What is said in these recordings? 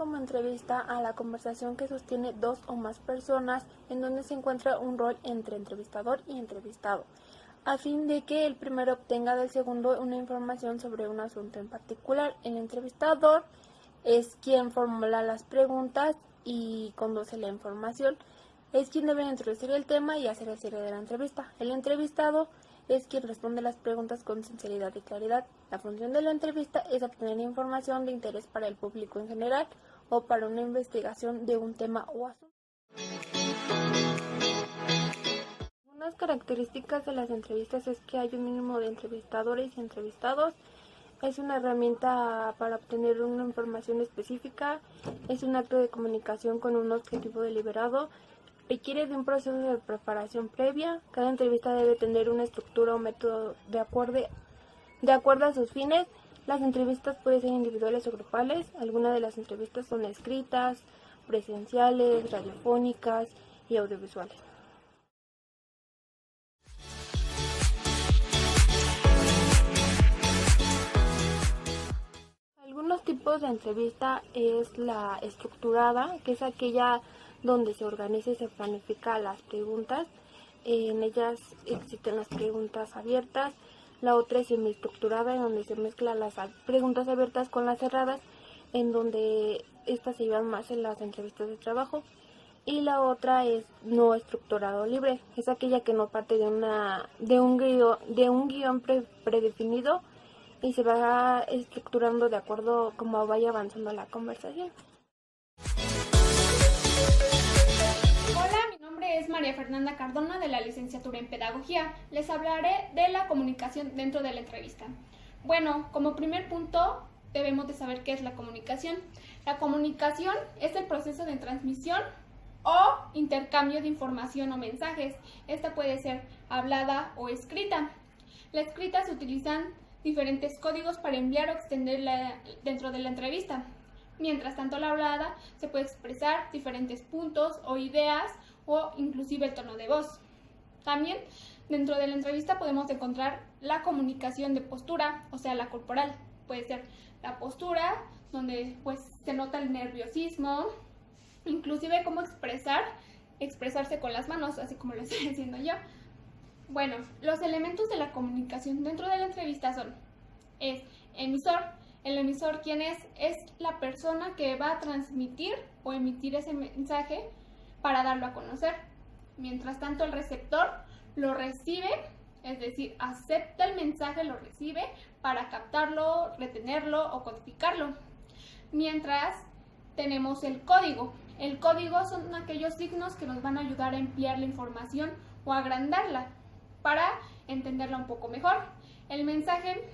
como entrevista a la conversación que sostiene dos o más personas en donde se encuentra un rol entre entrevistador y entrevistado, a fin de que el primero obtenga del segundo una información sobre un asunto en particular. El entrevistador es quien formula las preguntas y conduce la información, es quien debe introducir el tema y hacer el cierre de la entrevista. El entrevistado es quien responde las preguntas con sinceridad y claridad. La función de la entrevista es obtener información de interés para el público en general o para una investigación de un tema o asunto. Unas características de las entrevistas es que hay un mínimo de entrevistadores y entrevistados. Es una herramienta para obtener una información específica. Es un acto de comunicación con un objetivo deliberado. Requiere de un proceso de preparación previa. Cada entrevista debe tener una estructura o método de acuerdo a sus fines. Las entrevistas pueden ser individuales o grupales. Algunas de las entrevistas son escritas, presenciales, radiofónicas y audiovisuales. Algunos tipos de entrevista es la estructurada, que es aquella donde se organiza y se planifica las preguntas. En ellas existen las preguntas abiertas. La otra es semiestructurada, en donde se mezclan las preguntas abiertas con las cerradas, en donde estas se llevan más en las entrevistas de trabajo. Y la otra es no estructurado libre, es aquella que no parte de un guión predefinido y se va estructurando de acuerdo como vaya avanzando la conversación. Hola, mi nombre es María Fernanda Cardona, de la licenciatura en Pedagogía. Les hablaré de la comunicación dentro de la entrevista. Bueno, como primer punto debemos de saber qué es la comunicación. La comunicación es el proceso de transmisión o intercambio de información o mensajes. Esta puede ser hablada o escrita. La escrita se utilizan diferentes códigos para enviar o extenderla dentro de la entrevista. Mientras tanto, la hablada se puede expresar diferentes puntos o ideas o inclusive el tono de voz. También dentro de la entrevista podemos encontrar la comunicación de postura, o sea, la corporal. Puede ser la postura donde pues se nota el nerviosismo, inclusive cómo expresarse con las manos, así como lo estoy haciendo yo. Bueno, los elementos de la comunicación dentro de la entrevista es emisor. El emisor, ¿quién es? Es la persona que va a transmitir o emitir ese mensaje para darlo a conocer. Mientras tanto, el receptor lo recibe, es decir, acepta el mensaje, lo recibe para captarlo, retenerlo o codificarlo. Mientras tenemos el código. El código son aquellos signos que nos van a ayudar a ampliar la información o agrandarla para entenderla un poco mejor. El mensaje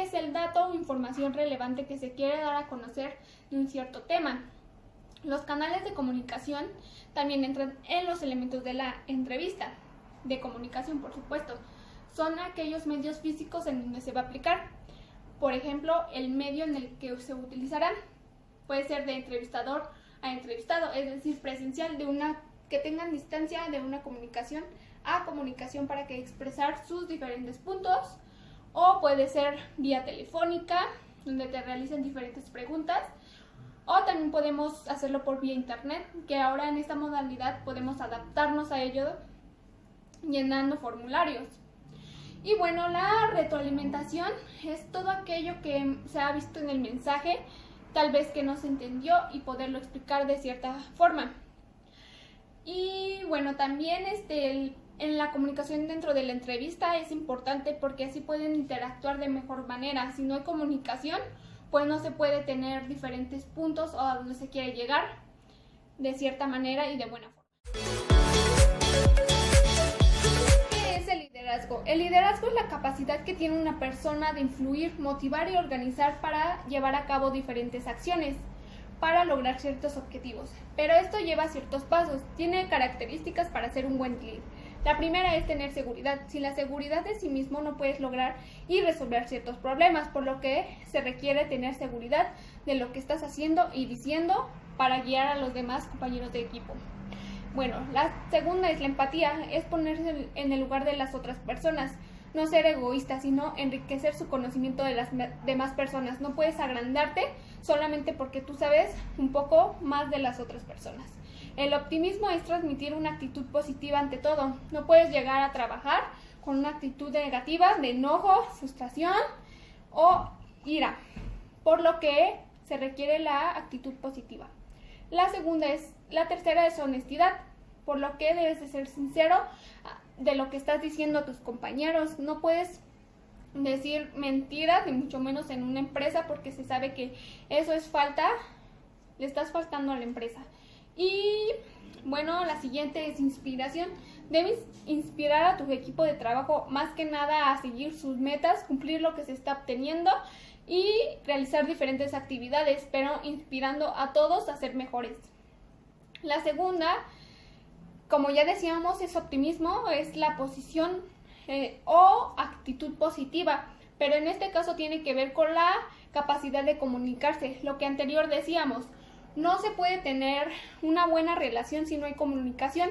es el dato o información relevante que se quiere dar a conocer de un cierto tema. Los canales de comunicación también entran en los elementos de la entrevista, de comunicación por supuesto. Son aquellos medios físicos en donde se va a aplicar. Por ejemplo, el medio en el que se utilizará puede ser de entrevistador a entrevistado, es decir, presencial, que tengan distancia de una comunicación a comunicación para que expresar sus diferentes puntos, o puede ser vía telefónica, donde te realicen diferentes preguntas, o también podemos hacerlo por vía internet, que ahora en esta modalidad podemos adaptarnos a ello llenando formularios. Y bueno, la retroalimentación es todo aquello que se ha visto en el mensaje, tal vez que no se entendió y poderlo explicar de cierta forma. Y bueno, también en la comunicación dentro de la entrevista es importante porque así pueden interactuar de mejor manera. Si no hay comunicación, pues no se puede tener diferentes puntos o a donde se quiere llegar de cierta manera y de buena forma. ¿Qué es el liderazgo? El liderazgo es la capacidad que tiene una persona de influir, motivar y organizar para llevar a cabo diferentes acciones para lograr ciertos objetivos. Pero esto lleva ciertos pasos, tiene características para ser un buen líder. La primera es tener seguridad. Sin la seguridad de sí mismo no puedes lograr y resolver ciertos problemas, por lo que se requiere tener seguridad de lo que estás haciendo y diciendo para guiar a los demás compañeros de equipo. Bueno, la segunda es la empatía, es ponerse en el lugar de las otras personas. no ser egoísta, sino enriquecer su conocimiento de las demás personas. No puedes agrandarte solamente porque tú sabes un poco más de las otras personas. El optimismo es transmitir una actitud positiva ante todo. No puedes llegar a trabajar con una actitud negativa de enojo, frustración o ira, por lo que se requiere la actitud positiva. La tercera es honestidad, por lo que debes de ser sincero de lo que estás diciendo a tus compañeros. No puedes decir mentiras, ni mucho menos en una empresa, porque se sabe que eso es le estás faltando a la empresa. Y bueno, la siguiente es inspiración. Debes inspirar a tu equipo de trabajo más que nada a seguir sus metas, cumplir lo que se está obteniendo y realizar diferentes actividades, pero inspirando a todos a ser mejores. La segunda, como ya decíamos, es optimismo, es la posición o actitud positiva, pero en este caso tiene que ver con la capacidad de comunicarse, lo que anterior decíamos. No se puede tener una buena relación si no hay comunicación.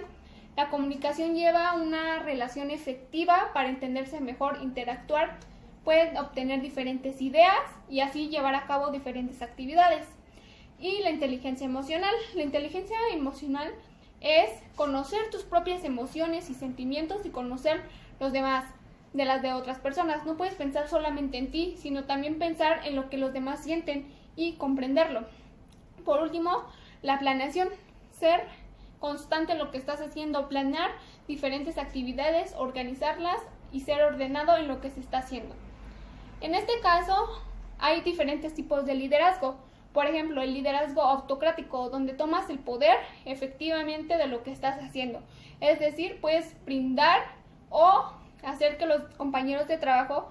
La comunicación lleva una relación efectiva para entenderse mejor, interactuar, pueden obtener diferentes ideas y así llevar a cabo diferentes actividades. Y la inteligencia emocional. La inteligencia emocional es conocer tus propias emociones y sentimientos y conocer los demás de las de otras personas. No puedes pensar solamente en ti, sino también pensar en lo que los demás sienten y comprenderlo. Por último, la planeación. Ser constante en lo que estás haciendo, planear diferentes actividades, organizarlas y ser ordenado en lo que se está haciendo. En este caso, hay diferentes tipos de liderazgo. Por ejemplo, el liderazgo autocrático, donde tomas el poder efectivamente de lo que estás haciendo. Es decir, puedes brindar o hacer que los compañeros de trabajo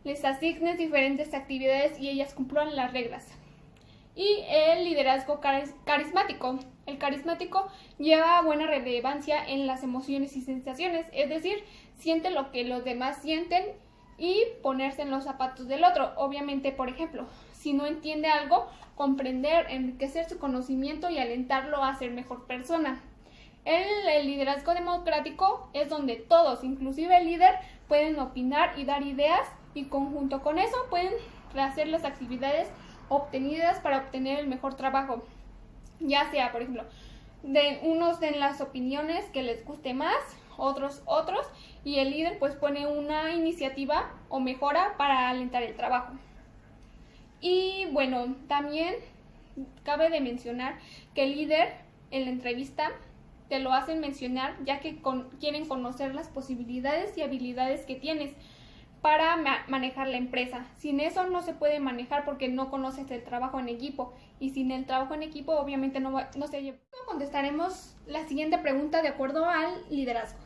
les asignes diferentes actividades y ellas cumplan las reglas. Y el liderazgo carismático. El carismático lleva buena relevancia en las emociones y sensaciones, es decir, siente lo que los demás sienten y ponerse en los zapatos del otro. Obviamente, por ejemplo, si no entiende algo, comprender, enriquecer su conocimiento y alentarlo a ser mejor persona. El liderazgo democrático es donde todos, inclusive el líder, pueden opinar y dar ideas y conjunto con eso pueden hacer las actividades obtenidas para obtener el mejor trabajo. Ya sea, por ejemplo, unos den las opiniones que les guste más, otros, y el líder pues pone una iniciativa o mejora para alentar el trabajo. Y bueno, también cabe de mencionar que el líder en la entrevista te lo hacen mencionar ya que quieren conocer las posibilidades y habilidades que tienes para manejar la empresa. Sin eso no se puede manejar porque no conoces el trabajo en equipo y sin el trabajo en equipo obviamente no se lleva. Contestaremos la siguiente pregunta de acuerdo al liderazgo.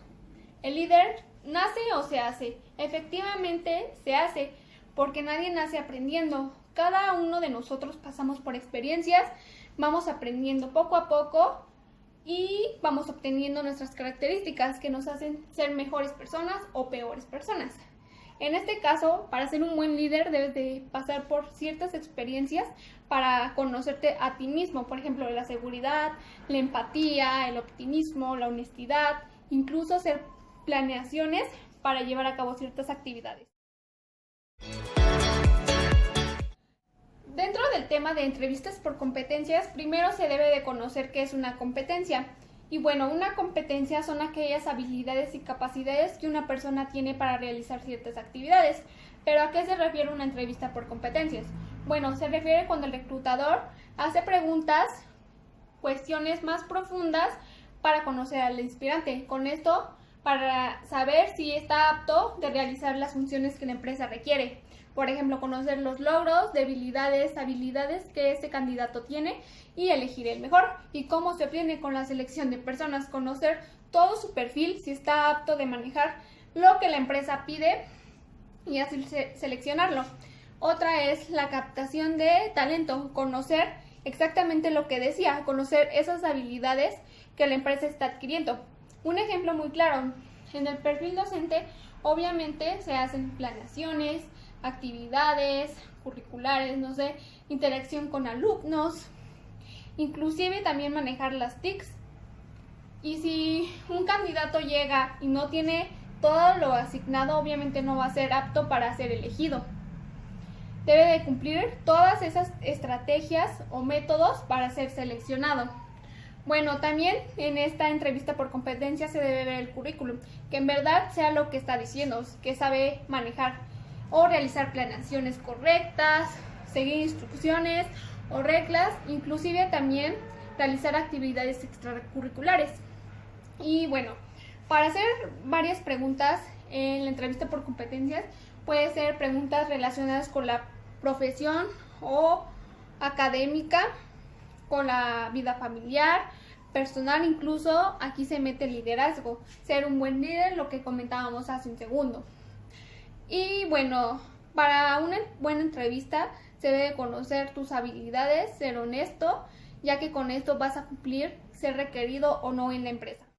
¿El líder nace o se hace? Efectivamente se hace porque nadie nace aprendiendo. Cada uno de nosotros pasamos por experiencias, vamos aprendiendo poco a poco y vamos obteniendo nuestras características que nos hacen ser mejores personas o peores personas. En este caso, para ser un buen líder debes de pasar por ciertas experiencias para conocerte a ti mismo. Por ejemplo, la seguridad, la empatía, el optimismo, la honestidad, incluso hacer planeaciones para llevar a cabo ciertas actividades. Dentro del tema de entrevistas por competencias, primero se debe de conocer qué es una competencia. Y bueno, una competencia son aquellas habilidades y capacidades que una persona tiene para realizar ciertas actividades. ¿Pero a qué se refiere una entrevista por competencias? Bueno, se refiere cuando el reclutador hace preguntas, cuestiones más profundas para conocer al inspirante. Con esto, para saber si está apto de realizar las funciones que la empresa requiere. Por ejemplo, conocer los logros, debilidades, habilidades que ese candidato tiene y elegir el mejor. Y cómo se obtiene con la selección de personas, conocer todo su perfil, si está apto de manejar lo que la empresa pide y así seleccionarlo. Otra es la captación de talento, conocer exactamente lo que decía, conocer esas habilidades que la empresa está adquiriendo. Un ejemplo muy claro, en el perfil docente obviamente se hacen planeaciones, actividades curriculares, interacción con alumnos, inclusive también manejar las TICs. Y si un candidato llega y no tiene todo lo asignado obviamente no va a ser apto para ser elegido. Debe de cumplir todas esas estrategias o métodos para ser seleccionado. Bueno, también en esta entrevista por competencia se debe ver el currículum, que en verdad sea lo que está diciendo, que sabe manejar o realizar planeaciones correctas, seguir instrucciones o reglas, inclusive también realizar actividades extracurriculares. Y bueno, para hacer varias preguntas en la entrevista por competencias, puede ser preguntas relacionadas con la profesión o académica, con la vida familiar, personal, incluso aquí se mete el liderazgo, ser un buen líder, lo que comentábamos hace un segundo. Y bueno, para una buena entrevista se debe conocer tus habilidades, ser honesto, ya que con esto vas a cumplir ser requerido o no en la empresa.